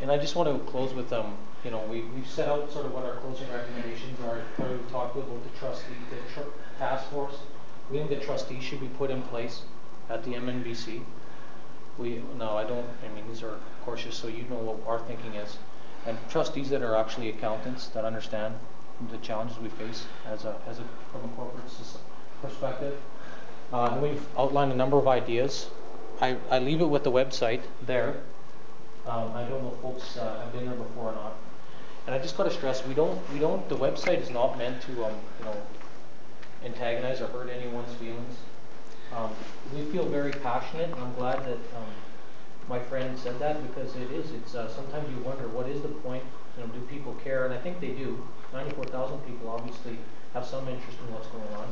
And I just want to close with, you know, we've set out sort of what our closing recommendations are. We talked about the task force. We think the trustees should be put in place at the MNBC. No, I don't, I mean, these are, of course, just so you know what our thinking is. And trustees that are actually accountants that understand the challenges we face from a corporate perspective. We've outlined a number of ideas. I leave it with the website there. I don't know if folks have been there before or not. And I just got to stress, the website is not meant to, you know, antagonize or hurt anyone's feelings. We feel very passionate, and I'm glad that my friend said that, because it's sometimes you wonder, what is the point? You know, do people care? And I think they do. 94,000 people obviously have some interest in what's going on.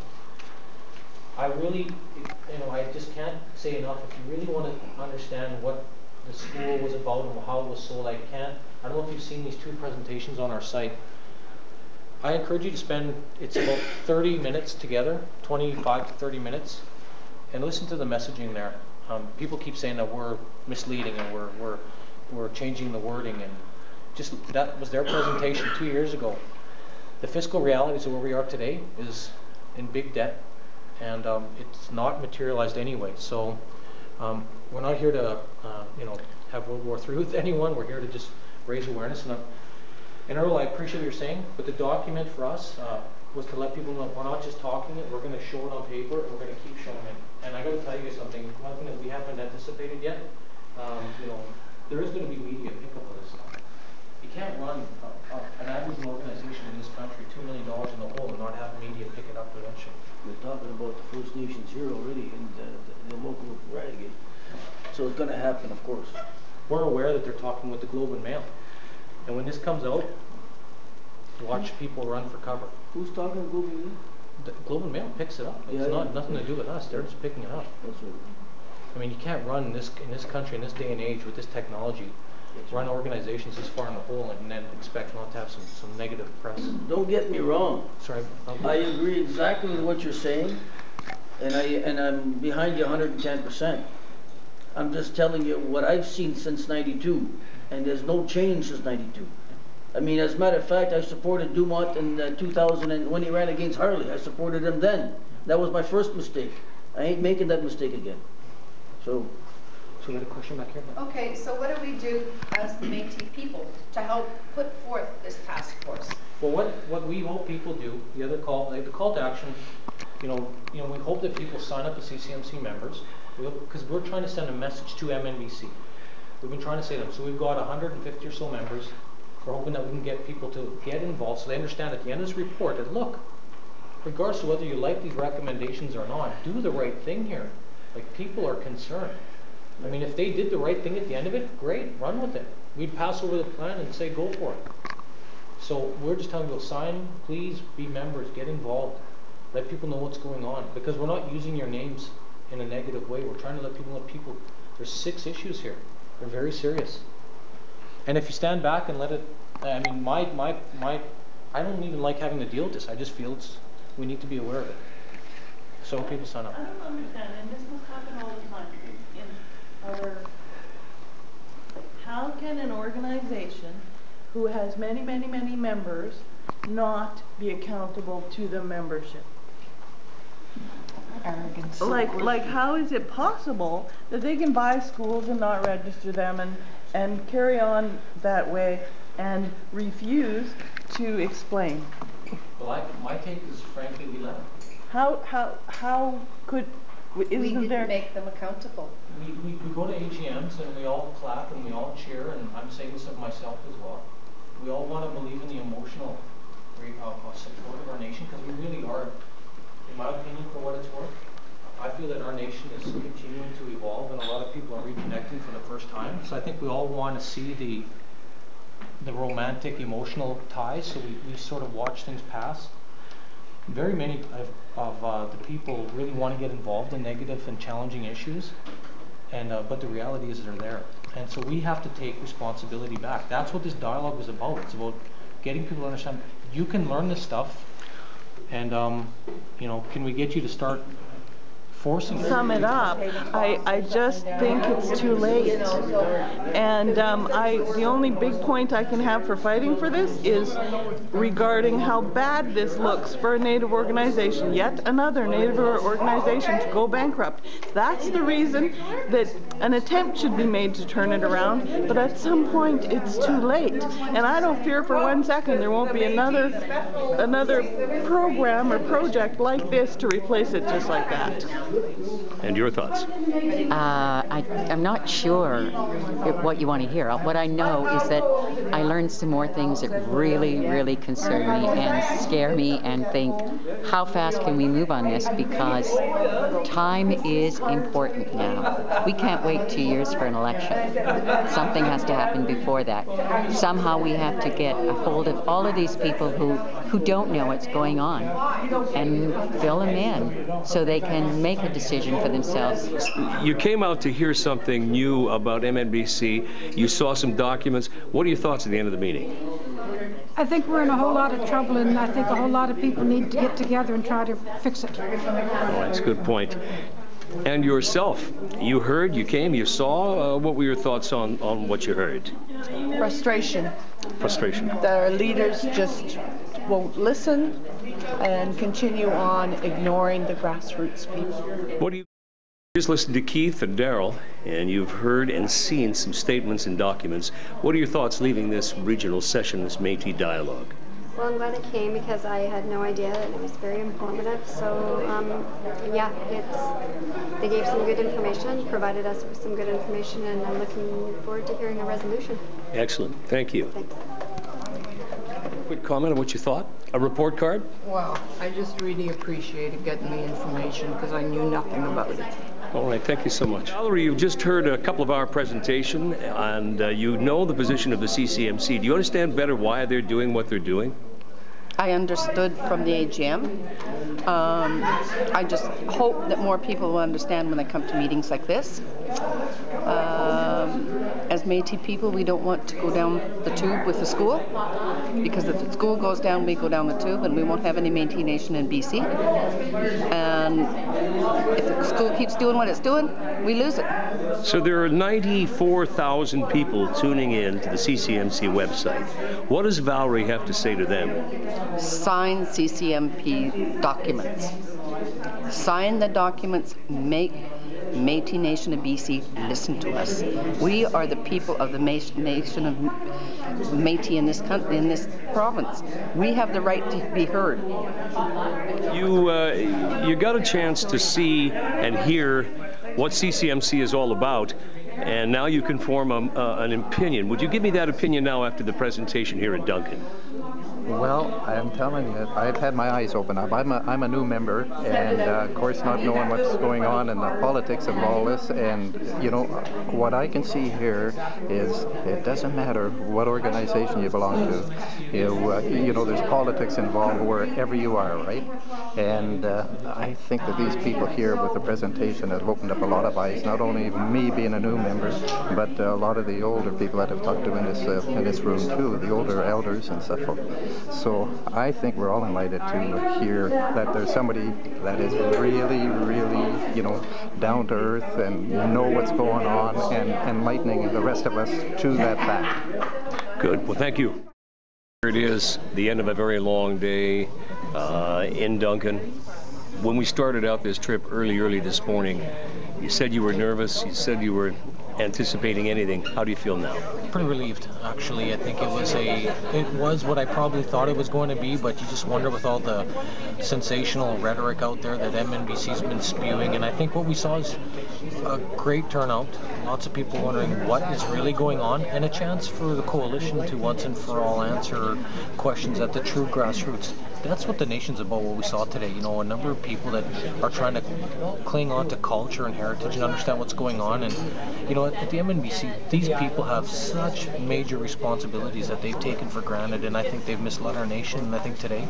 I really, you know, I just can't say enough. If you really want to understand what the school was about and how it was sold, I don't know if you've seen these 2 presentations on our site. I encourage you to spend, it's about 30 minutes together, 25 to 30 minutes, and listen to the messaging there. People keep saying that we're misleading and we're changing the wording, and just that was their presentation 2 years ago. The fiscal realities of where we are today is in big debt, and it's not materialized anyway. So we're not here to you know, have World War III with anyone. We're here to just raise awareness. And Earl, I appreciate what you're saying, but the document for us was to let people know we're not just talking it, we're going to show it on paper, and we're going to keep showing it. And I got to tell you something, one thing that we haven't anticipated yet, you know, there is going to be media pickup of this stuff. You can't run an average organization in this country $2 million in the hole and not have media pick it up eventually. We're talking about the First Nations here already, and the local renegade. So it's going to happen, of course. We're aware that they're talking with the Globe and Mail. And when this comes out, watch people run for cover. Who's talking Globe and Mail? The Globe and Mail picks it up. It's nothing to do with us. They're just picking it up. That's right. I mean, you can't run in this country, in this day and age, with this technology, run organizations this far in the hole and then expect not to have some negative press. Don't get me wrong. Sorry. I agree exactly with what you're saying, and I'm behind you 110%. I'm just telling you what I've seen since '92, and there's no change since '92. I mean, as a matter of fact, I supported Dumont in 2000, and when he ran against Harley, I supported him then. That was my first mistake. I ain't making that mistake again. So we had a question back here. Okay, so what do we do as the Métis people to help put forth this task force? Well, what we hope people do, the call to action, you know, we hope that people sign up as CCMC members, because we're trying to send a message to MNBC. We've been trying to say that. So we've got 150 or so members. We're hoping that we can get people to get involved so they understand at the end of this report that, look, regardless of whether you like these recommendations or not, do the right thing here. Like, people are concerned. I mean, if they did the right thing at the end of it, great, run with it. We'd pass over the plan and say, go for it. So we're just telling people, sign, please be members, get involved. Let people know what's going on. Because we're not using your names in a negative way. We're trying to let people know there's 6 issues here. They're very serious. And if you stand back and let it, I mean, I don't even like having to deal with this. I just feel we need to be aware of it. So people sign up. I don't understand, and this must happen all the time how can an organization who has many members not be accountable to the membership? Arrogance. Like how is it possible that they can buy schools and not register them and carry on that way and refuse to explain? Well, my take is, frankly, we let them. How could, We isn't there? didn't make them accountable. We go to AGMs and we all clap and we all cheer, and I'm saying this of myself as well. We all want to believe in the emotional support of our nation, because we really are, in my opinion, for what it's worth. I feel that our nation is continuing to evolve, and a lot of people are reconnecting for the first time. So I think we all want to see the romantic, emotional ties, so we sort of watch things pass. Very many of the people really want to get involved in negative and challenging issues, and but the reality is they're there. And so we have to take responsibility back. That's what this dialogue is about. It's about getting people to understand you can learn this stuff, and you know, can we get you to start sum it up, I just think it's too late. And the only big point I can have for fighting for this is regarding how bad this looks for a Native organization, yet another Native organization to go bankrupt. That's the reason that an attempt should be made to turn it around, but at some point it's too late. And I don't fear for 1 second there won't be another program or project like this to replace it just like that. And your thoughts? I'm not sure what you want to hear. What I know is that I learned some more things that really, really concern me and scare me, and think, how fast can we move on this? Because time is important now. We can't wait 2 years for an election. Something has to happen before that. Somehow we have to get a hold of all of these people who don't know what's going on and fill them in so they can make a decision for themselves. You came out to hear something new about MNBC. You saw some documents. What are your thoughts at the end of the meeting? I think we're in a whole lot of trouble, and I think a whole lot of people need to get together and try to fix it. Oh, that's a good point. And yourself, you heard, you came, you saw. What were your thoughts on what you heard? Frustration. Frustration. The leaders just won't listen and continue on ignoring the grassroots people. What do you just listened to Keith and Daryl, and you've heard and seen some statements and documents. What are your thoughts leaving this regional session, this Métis dialogue? Well, I'm glad I came because I had no idea, and it was very informative. So, yeah, they gave some good information, provided us with some good information, and I'm looking forward to hearing a resolution. Excellent. Thank you. Thanks. Quick comment on what you thought? A report card? Well, I just really appreciated getting the information because I knew nothing about it. All right, thank you so much. Valerie, you've just heard a couple of our presentation, and you know the position of the CCMC. Do you understand better why they're doing what they're doing? I understood from the AGM. I just hope that more people will understand when they come to meetings like this. As Métis people, we don't want to go down the tube with the school, because if the school goes down, we go down the tube, and we won't have any Métis Nation in BC. And if the school keeps doing what it's doing, we lose it. So there are 94,000 people tuning in to the CCMC website. What does Valerie have to say to them? Sign CCMP documents. Sign the documents, make Métis Nation of BC listen to us. We are the people of the nation of Métis in this country, in this province. We have the right to be heard. You got a chance to see and hear what CCMC is all about, and now you can form an opinion. Would you give me that opinion now after the presentation here at Duncan? Well, I'm telling you, I've had my eyes open up. I'm a new member, and of course not knowing what's going on in the politics of all this, and you know, what I can see here is it doesn't matter what organization you belong to. You know, there's politics involved wherever you are, right? And I think that these people here with the presentation have opened up a lot of eyes, not only me being a new member, but a lot of the older people that I've talked to in this room too, the older elders and so forth. So I think we're all invited to hear that there's somebody that is really, really, you know, down to earth and know what's going on and enlightening the rest of us to that fact. Good. Well, thank you. Here it is, the end of a very long day in Duncan. When we started out this trip early this morning, you said you were nervous, you said you were anticipating anything. How do you feel now? Pretty relieved, actually. I think it was what I probably thought it was going to be, but you just wonder with all the sensational rhetoric out there that MNBC's been spewing, and I think what we saw is a great turnout. Lots of people wondering what is really going on, and a chance for the coalition to once and for all answer questions at the true grassroots. That's what the nation's about, what we saw today. You know, a number of people that are trying to cling on to culture and heritage and understand what's going on. And, you know, at the MNBC, these people have such major responsibilities that they've taken for granted, and I think they've misled our nation. And I think today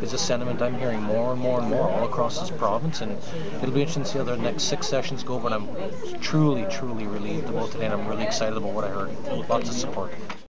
is a sentiment I'm hearing more and more and more all across this province. And it'll be interesting to see how the next 6 sessions go, but I'm truly, truly relieved about today, and I'm really excited about what I heard. Lots of support.